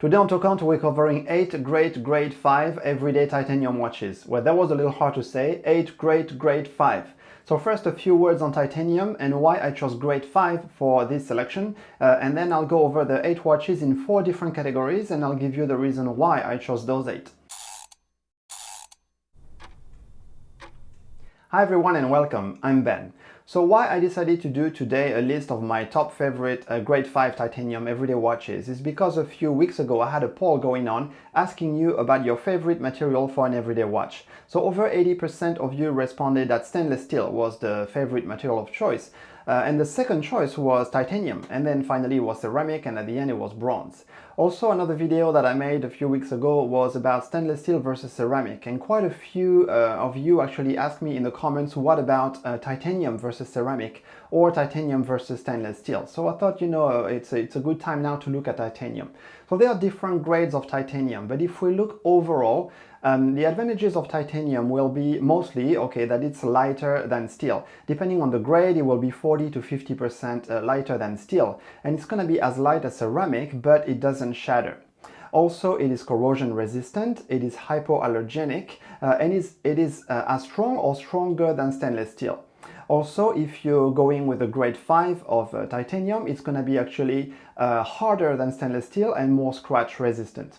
Today on TOKKANTE we're covering 8 great grade 5 everyday titanium watches. Well, that was a little hard to say, 8 great grade 5. So first a few words on titanium and why I chose grade 5 for this selection, and then I'll go over the 8 watches in 4 different categories and I'll give you the reason why I chose those 8. Hi everyone and welcome, I'm Ben. So why I decided to do today a list of my top favorite grade 5 titanium everyday watches is because a few weeks ago I had a poll going on asking you about your favorite material for an everyday watch. So over 80% of you responded that stainless steel was the favorite material of choice. And the second choice was titanium, and then finally it was ceramic, and at the end it was bronze. Also, another video that I made a few weeks ago was about stainless steel versus ceramic, and quite a few of you actually asked me in the comments what about titanium versus ceramic or titanium versus stainless steel. So I thought, it's a good time now to look at titanium. So there are different grades of titanium, but if we look overall, the advantages of titanium will be mostly, that it's lighter than steel. Depending on the grade, it will be 40 to 50% lighter than steel. And it's going to be as light as ceramic, but it doesn't shatter. Also, it is corrosion resistant, it is hypoallergenic, and it is as strong or stronger than stainless steel. Also, if you're going with a grade 5 of titanium, it's going to be actually harder than stainless steel and more scratch resistant.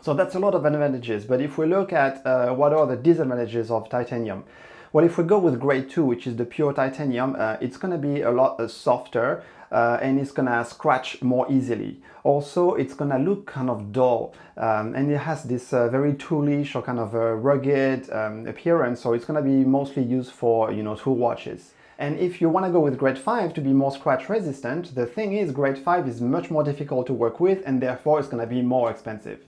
So that's a lot of advantages, but if we look at what are the disadvantages of titanium, well, if we go with grade 2, which is the pure titanium, it's going to be a lot softer and it's going to scratch more easily. Also, it's going to look kind of dull and it has this very toolish or kind of a rugged appearance, so it's going to be mostly used for, tool watches. And if you want to go with grade 5 to be more scratch resistant, the thing is grade 5 is much more difficult to work with and therefore it's going to be more expensive.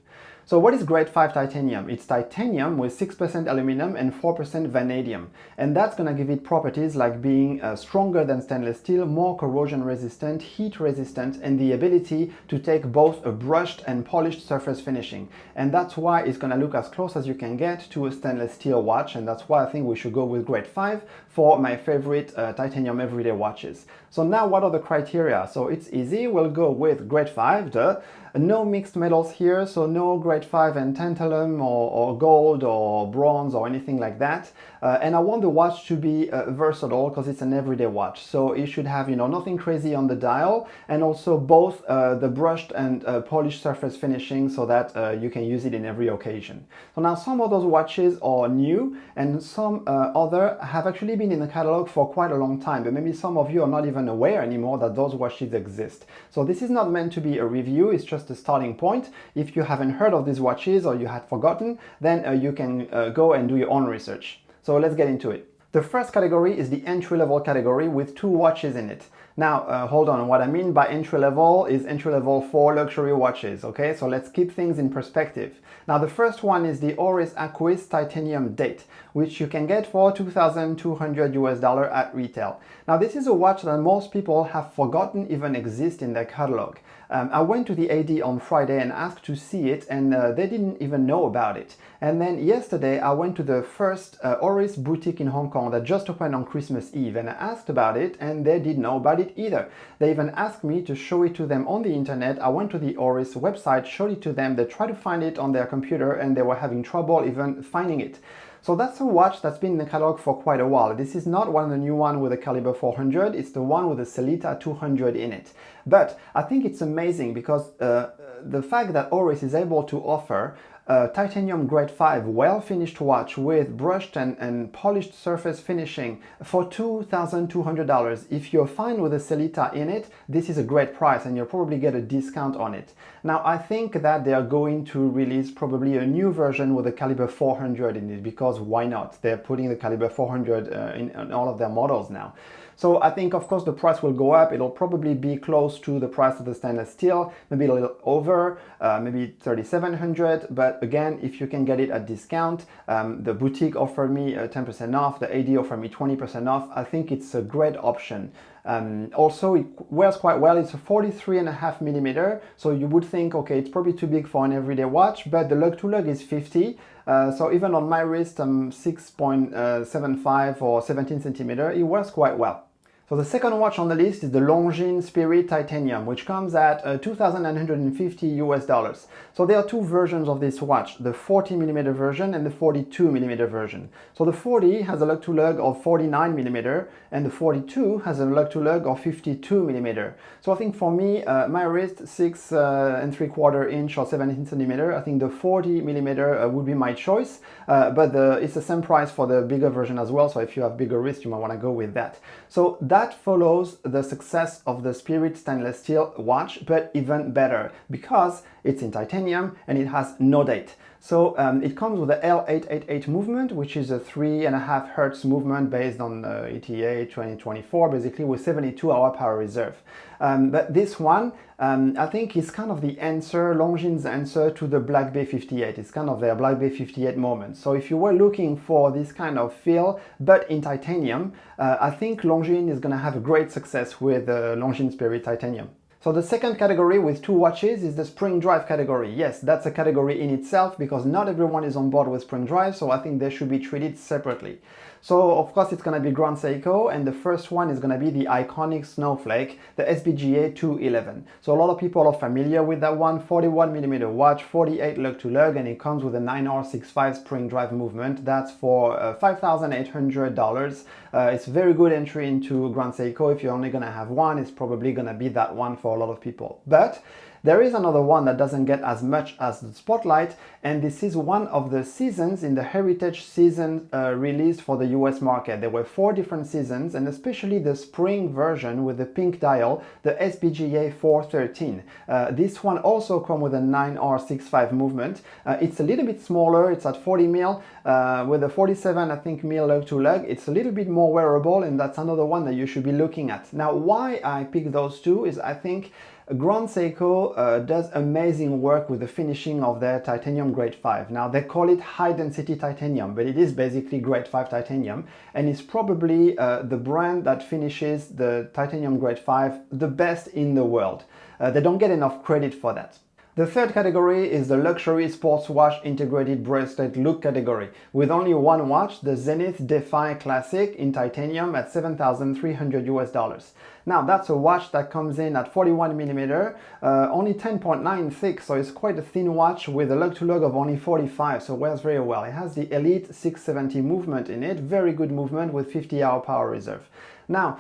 So what is grade 5 titanium? It's titanium with 6% aluminum and 4% vanadium. And that's going to give it properties like being stronger than stainless steel, more corrosion resistant, heat resistant, and the ability to take both a brushed and polished surface finishing. And that's why it's going to look as close as you can get to a stainless steel watch. And that's why I think we should go with grade 5 for my favorite titanium everyday watches. So now what are the criteria? So it's easy, we'll go with grade 5, no mixed metals here, so no grade 5 and tantalum or gold or bronze or anything like that. And I want the watch to be versatile because it's an everyday watch. So it should have, nothing crazy on the dial, and also both the brushed and polished surface finishing so that you can use it in every occasion. So now some of those watches are new and some other have actually been in the catalog for quite a long time, but maybe some of you are not even aware anymore that those watches exist. So this is not meant to be a review, it's just a starting point. If you haven't heard of these watches or you had forgotten, then you can go and do your own research. So let's get into it. The first category is the entry-level category with 2 watches in it. Now, hold on, what I mean by entry-level is entry-level for luxury watches, okay? So let's keep things in perspective. Now, the first one is the Oris Aquis Titanium Date, which you can get for $2,200 at retail. Now, this is a watch that most people have forgotten even exists in their catalog. I went to the AD on Friday and asked to see it, and they didn't even know about it. And then yesterday I went to the first Oris boutique in Hong Kong that just opened on Christmas Eve, and I asked about it and they didn't know about it either. They even asked me to show it to them on the internet. I went to the Oris website, showed it to them, they tried to find it on their computer and they were having trouble even finding it. So that's a watch that's been in the catalog for quite a while. This is not one of the new one with a caliber 400, it's the one with a Celita 200 in it. But I think it's amazing because the fact that Oris is able to offer a titanium grade 5 well-finished watch with brushed and polished surface finishing for $2,200. If you're fine with a Celita in it, this is a great price and you'll probably get a discount on it. Now, I think that they are going to release probably a new version with a caliber 400 in it, because why not? They're putting the caliber 400 in all of their models now. So I think, of course, the price will go up. It'll probably be close to the price of the stainless steel, maybe a little over, maybe $3,700. But again, if you can get it at discount, the boutique offered me 10% off, the AD offered me 20% off. I think it's a great option. Also, it wears quite well. It's a 43.5 millimeter, so you would think, okay, it's probably too big for an everyday watch, but the lug to lug is 50. So even on my wrist, I'm 6.75 or 17 centimeter, it wears quite well. So the second watch on the list is the Longines Spirit Titanium, which comes at $2,950 US. So there are two versions of this watch, the 40mm version and the 42mm version. So the 40 has a lug-to-lug of 49mm and the 42 has a lug-to-lug of 52mm. So I think for me, my wrist 6¾ inch or 17cm, I think the 40mm would be my choice, but it's the same price for the bigger version as well. So if you have bigger wrist, you might want to go with that. So that follows the success of the Spirit stainless steel watch, but even better because it's in titanium and it has no date. So it comes with the L888 movement, which is a 3.5 Hertz movement based on ETA 2024, basically with 72-hour power reserve. But this one, I think is kind of the answer, Longines' answer to the Black Bay 58. It's kind of their Black Bay 58 moment. So if you were looking for this kind of feel, but in titanium, I think Longines is going to have a great success with Longines Spirit Titanium. So the second category with two watches is the spring drive category. Yes, that's a category in itself because not everyone is on board with spring drive, so I think they should be treated separately. So of course it's going to be Grand Seiko, and the first one is going to be the iconic Snowflake, the SBGA 211. So a lot of people are familiar with that one, 41mm watch, 48 lug-to-lug, and it comes with a 9R65 spring drive movement. That's for $5,800. It's a very good entry into Grand Seiko. If you're only going to have one, it's probably going to be that one for a lot of people. But there is another one that doesn't get as much as the spotlight, and this is one of the seasons in the Heritage season released for the US market. There were 4 different seasons, and especially the spring version with the pink dial, the SBGA 413. This one also comes with a 9R65 movement. It's a little bit smaller, it's at 40mm, with a 47, I think, mil lug-to-lug. It's a little bit more wearable, and that's another one that you should be looking at. Now, why I picked those two is I think Grand Seiko does amazing work with the finishing of their titanium grade 5. Now they call it high density titanium, but it is basically grade 5 titanium, and it's probably the brand that finishes the titanium grade 5 the best in the world. They don't get enough credit for that. The third category is the luxury sports watch integrated bracelet look category, with only one watch, the Zenith Defy Classic in titanium at $7,300 US. Now that's a watch that comes in at 41mm, only 10.9 thick, so it's quite a thin watch with a lug-to-lug of only 45, so wears very well. It has the Elite 670 movement in it, very good movement with 50-hour power reserve. Now,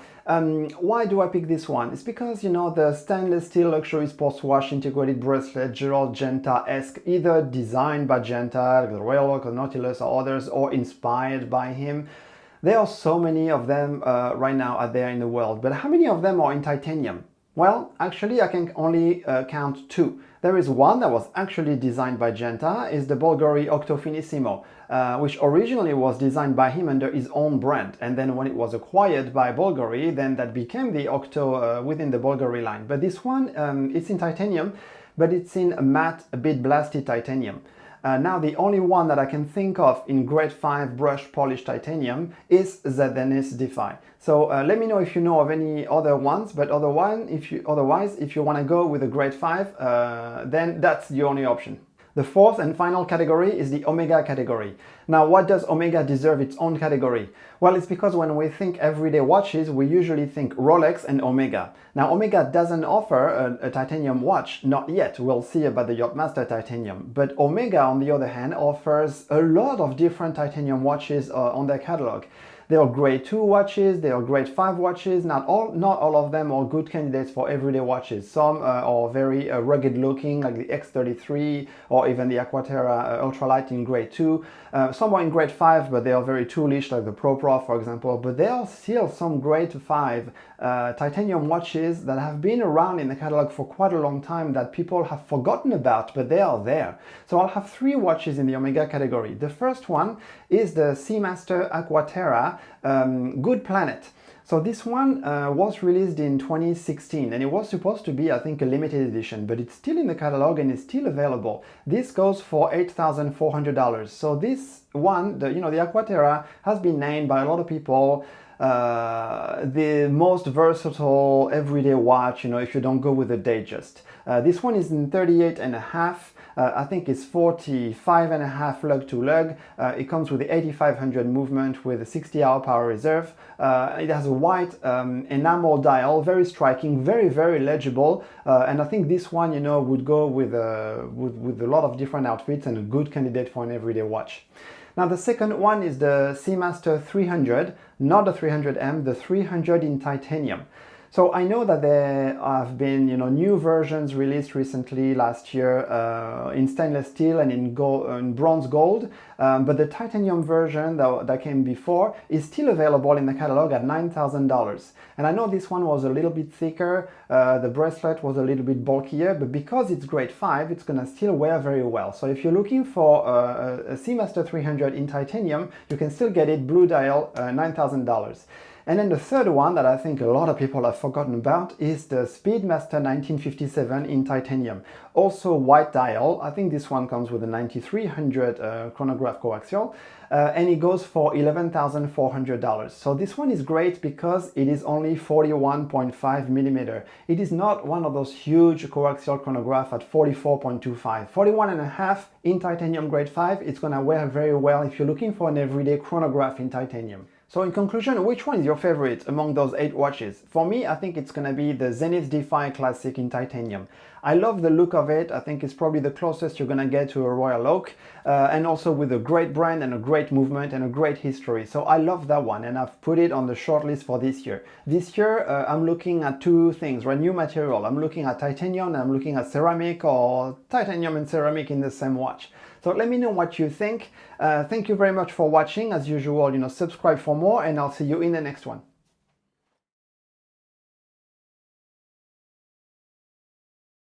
why do I pick this one? It's because, you know, the stainless steel luxury sports watch integrated bracelet, Gerald Genta-esque, either designed by Genta, like the Royal Oak or Nautilus or others, or inspired by him. There are so many of them right now out there in the world, but how many of them are in titanium? Well, actually I can only count 2. There is one that was actually designed by Genta, is the Bulgari Octo Finissimo, which originally was designed by him under his own brand, and then when it was acquired by Bulgari, then that became the Octo within the Bulgari line. But this one, it's in titanium, but it's in a matte, a bit blasted titanium. Now the only one that I can think of in grade 5 brush polished titanium is the Zenith Defy. So let me know if you know of any other ones, but otherwise if you want to go with a grade 5, then that's the only option. The fourth and final category is the Omega category. Now, what does Omega deserve its own category? Well, it's because when we think everyday watches, we usually think Rolex and Omega. Now, Omega doesn't offer a titanium watch, not yet. We'll see about the Yachtmaster titanium. But Omega, on the other hand, offers a lot of different titanium watches on their catalog. There are grade 2 watches, there are grade 5 watches. Not all of them are good candidates for everyday watches. Some are very rugged looking, like the X33 or even the Aqua Terra ultralight in grade 2. Some are in grade 5, but they are very toolish, like the Pro Prof, for example. But there are still some grade 5 titanium watches that have been around in the catalog for quite a long time that people have forgotten about, but they are there. So I'll have 3 watches in the Omega category. The first one is the Seamaster Aqua Terra GoodPlanet. So this one was released in 2016, and it was supposed to be, I think, a limited edition, but it's still in the catalog and is still available. This goes for $8,400. So this one, the Aqua Terra, has been named by a lot of people the most versatile everyday watch, if you don't go with a Datejust. This one is in 38.5. I think it's 45.5 lug to lug. It comes with the 8500 movement with a 60-hour power reserve. It has a white enamel dial, very striking, very legible, and I think this one, you know, would go with a lot of different outfits and a good candidate for an everyday watch. Now the second one is the Seamaster 300, not the 300M, the 300 in titanium. So I know that there have been, you know, new versions released recently last year in stainless steel and in gold, in bronze gold, but the titanium version that came before is still available in the catalog at $9,000. And I know this one was a little bit thicker, the bracelet was a little bit bulkier, but because it's grade 5, it's gonna still wear very well. So if you're looking for a Seamaster 300 in titanium, you can still get it, blue dial, $9,000. And then the third one that I think a lot of people have forgotten about is the Speedmaster 1957 in titanium. Also white dial. I think this one comes with a 9300 chronograph coaxial, and it goes for $11,400. So this one is great because it is only 41.5 millimeter. It is not one of those huge coaxial chronograph at 44.25. 41.5 in titanium grade 5, it's gonna wear very well if you're looking for an everyday chronograph in titanium. So in conclusion, which one is your favorite among those 8 watches? For me, I think it's gonna be the Zenith Defy Classic in titanium. I love the look of it. I think it's probably the closest you're gonna get to a Royal Oak, and also with a great brand and a great movement and a great history. So I love that one, and I've put it on the shortlist for this year. This year, I'm looking at 2 things, right? New material. I'm looking at titanium and I'm looking at ceramic, or titanium and ceramic in the same watch. So let me know what you think. Thank you very much for watching. As usual, you know, subscribe for more, and I'll see you in the next one.